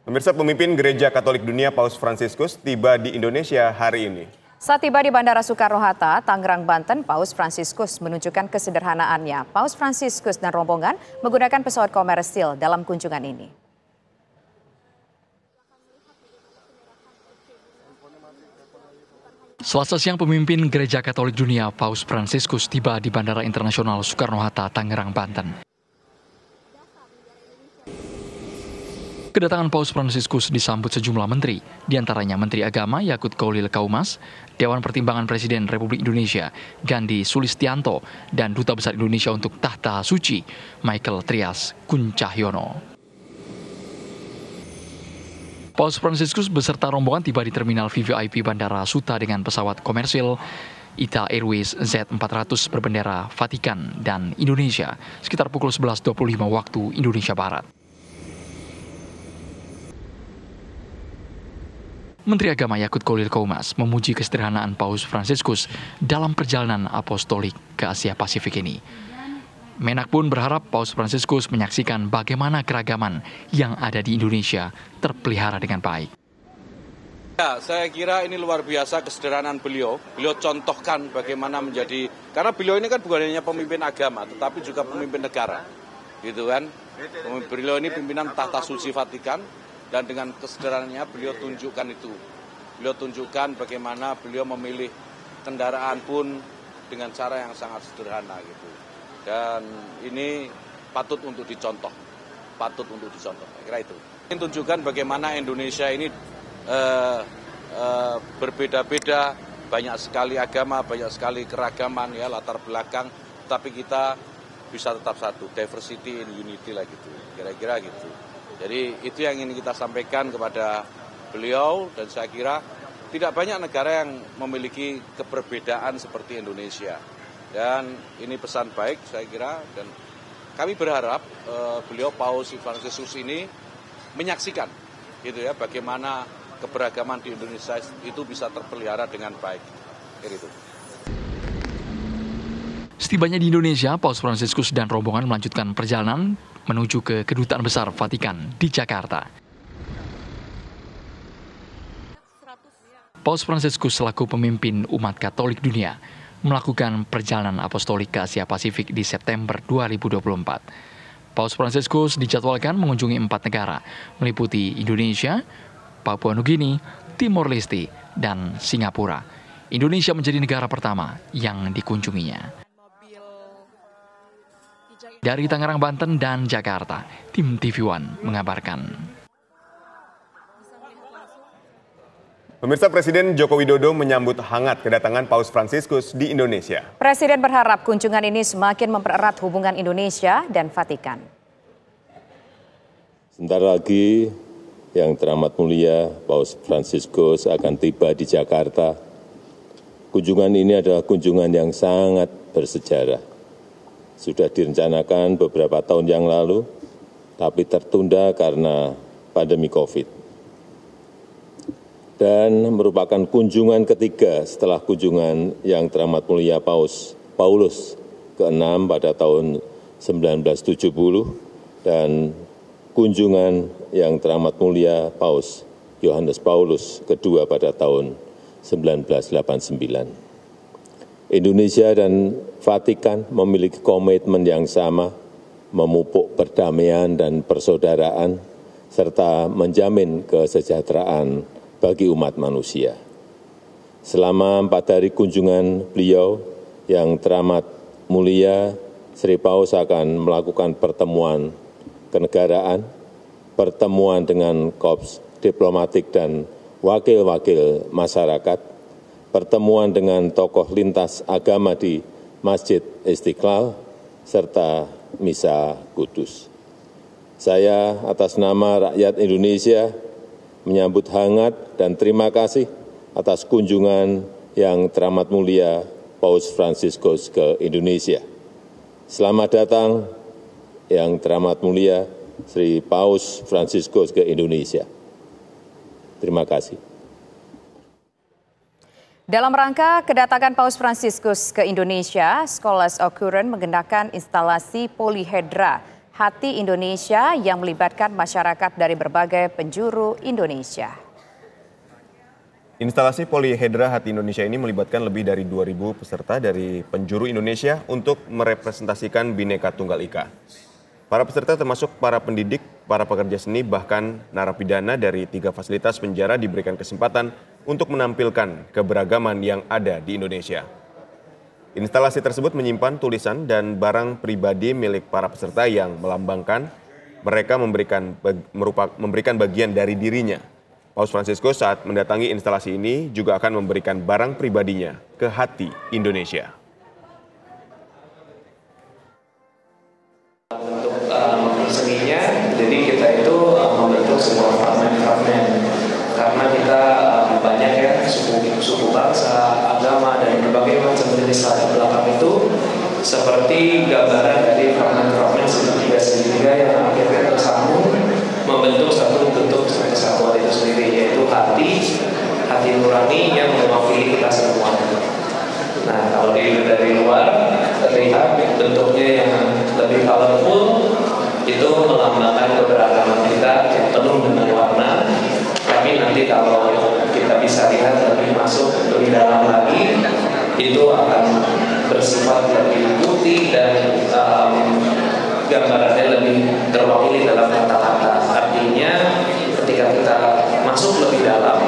Pemirsa, pemimpin Gereja Katolik Dunia Paus Fransiskus tiba di Indonesia hari ini. Saat tiba di Bandara Soekarno-Hatta, Tangerang, Banten, Paus Fransiskus menunjukkan kesederhanaannya. Paus Fransiskus dan rombongan menggunakan pesawat komersil dalam kunjungan ini. Selasa siang, pemimpin Gereja Katolik Dunia Paus Fransiskus tiba di Bandara Internasional Soekarno-Hatta, Tangerang, Banten. Kedatangan Paus Fransiskus disambut sejumlah menteri, diantaranya Menteri Agama Yakut Kolil Kaumas, Dewan Pertimbangan Presiden Republik Indonesia Gandhi Sulistianto, dan Duta Besar Indonesia untuk Tahta Suci Michael Trias Kuncahyono. Paus Fransiskus beserta rombongan tiba di Terminal VVIP Bandara Suta dengan pesawat komersil ITA Airways Z400 berbendera Vatikan dan Indonesia sekitar pukul 11.25 waktu Indonesia Barat. Menteri Agama Yakut Kolil Kaumas memuji kesederhanaan Paus Fransiskus dalam perjalanan apostolik ke Asia Pasifik ini. Menak pun berharap Paus Fransiskus menyaksikan bagaimana keragaman yang ada di Indonesia terpelihara dengan baik. Ya, saya kira ini luar biasa kesederhanaan beliau. Beliau contohkan bagaimana menjadi, karena beliau ini kan bukan hanya pemimpin agama, tetapi juga pemimpin negara, gitu kan. Beliau ini pimpinan Tahta Suci Vatikan. Dan dengan kesederhanaannya beliau tunjukkan itu. Beliau tunjukkan bagaimana beliau memilih kendaraan pun dengan cara yang sangat sederhana gitu. Dan ini patut untuk dicontoh. Patut untuk dicontoh. Saya kira itu. Ini tunjukkan bagaimana Indonesia ini berbeda-beda, banyak sekali agama, banyak sekali keragaman ya, latar belakang, tapi kita bisa tetap satu, diversity in unity lah gitu. Kira-kira gitu. Jadi itu yang ingin kita sampaikan kepada beliau, dan saya kira tidak banyak negara yang memiliki keberbedaan seperti Indonesia. Dan ini pesan baik saya kira, dan kami berharap beliau Paus Fransiskus ini menyaksikan gitu ya, bagaimana keberagaman di Indonesia itu bisa terpelihara dengan baik. Gitu. Setibanya di Indonesia, Paus Fransiskus dan rombongan melanjutkan perjalanan menuju ke Kedutaan Besar Vatikan di Jakarta. Paus Fransiskus selaku pemimpin umat Katolik dunia melakukan perjalanan apostolik ke Asia Pasifik di September 2024. Paus Fransiskus dijadwalkan mengunjungi 4 negara, meliputi Indonesia, Papua Nugini, Timor Leste, dan Singapura. Indonesia menjadi negara pertama yang dikunjunginya. Dari Tangerang, Banten, dan Jakarta, tim TV One mengabarkan. Pemirsa, Presiden Joko Widodo menyambut hangat kedatangan Paus Fransiskus di Indonesia. Presiden berharap kunjungan ini semakin mempererat hubungan Indonesia dan Vatikan. Sebentar lagi yang teramat mulia Paus Fransiskus akan tiba di Jakarta. Kunjungan ini adalah kunjungan yang sangat bersejarah. Sudah direncanakan beberapa tahun yang lalu, tapi tertunda karena pandemi COVID. Dan merupakan kunjungan ketiga setelah kunjungan yang teramat mulia Paus Paulus ke-6 pada tahun 1970 dan kunjungan yang teramat mulia Paus Yohanes Paulus kedua pada tahun 1989. Indonesia dan Vatikan memiliki komitmen yang sama, memupuk perdamaian dan persaudaraan, serta menjamin kesejahteraan bagi umat manusia. Selama 4 hari kunjungan beliau yang teramat mulia, Sri Paus akan melakukan pertemuan kenegaraan, pertemuan dengan korps diplomatik dan wakil-wakil masyarakat, pertemuan dengan tokoh lintas agama di Masjid Istiqlal, serta Misa Kudus. Saya atas nama rakyat Indonesia menyambut hangat dan terima kasih atas kunjungan yang teramat mulia Paus Fransiskus ke Indonesia. Selamat datang yang teramat mulia Sri Paus Fransiskus ke Indonesia. Terima kasih. Dalam rangka kedatangan Paus Fransiskus ke Indonesia, Scholas Occurrence mengenakan instalasi polihedra Hati Indonesia yang melibatkan masyarakat dari berbagai penjuru Indonesia. Instalasi Polihedra Hati Indonesia ini melibatkan lebih dari 2.000 peserta dari penjuru Indonesia untuk merepresentasikan Bhinneka Tunggal Ika. Para peserta termasuk para pendidik, para pekerja seni, bahkan narapidana dari 3 fasilitas penjara diberikan kesempatan untuk menampilkan keberagaman yang ada di Indonesia. Instalasi tersebut menyimpan tulisan dan barang pribadi milik para peserta yang melambangkan mereka memberikan bagian dari dirinya. Paus Fransiskus saat mendatangi instalasi ini juga akan memberikan barang pribadinya ke Hati Indonesia. Untuk seninya, jadi kita itu membentuk sebuah fragmen-fragmen karena kita banyak ya suku bangsa, agama, dan berbagai macam jenis latar belakang itu seperti gambaran dari fragmen-fragmen segitiga yang akhirnya tersambung membentuk satu bentuk kesatuan itu sendiri, yaitu hati nurani yang mewakili kita semua. Nah, kalau dilihat dari luar terlihat bentuknya yang lebih colorful, itu melambangkan keberagaman kita yang penuh dengan warna. Tapi nanti kalau kita bisa lihat lebih masuk lebih dalam lagi, itu akan bersifat lebih putih dan gambarannya lebih terwakili dalam kata-kata. Artinya ketika kita masuk lebih dalam,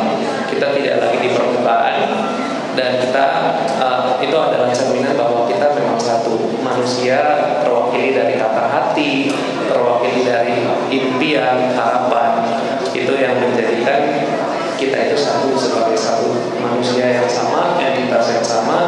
kita tidak lagi di permukaan, dan kita itu adalah cerminan bahwa kita memang satu manusia, terwakili dari kata hati, terwakili dari impian, harapan. Itu yang menjadikan kita itu satu sebagai satu manusia yang sama, entitas yang sama.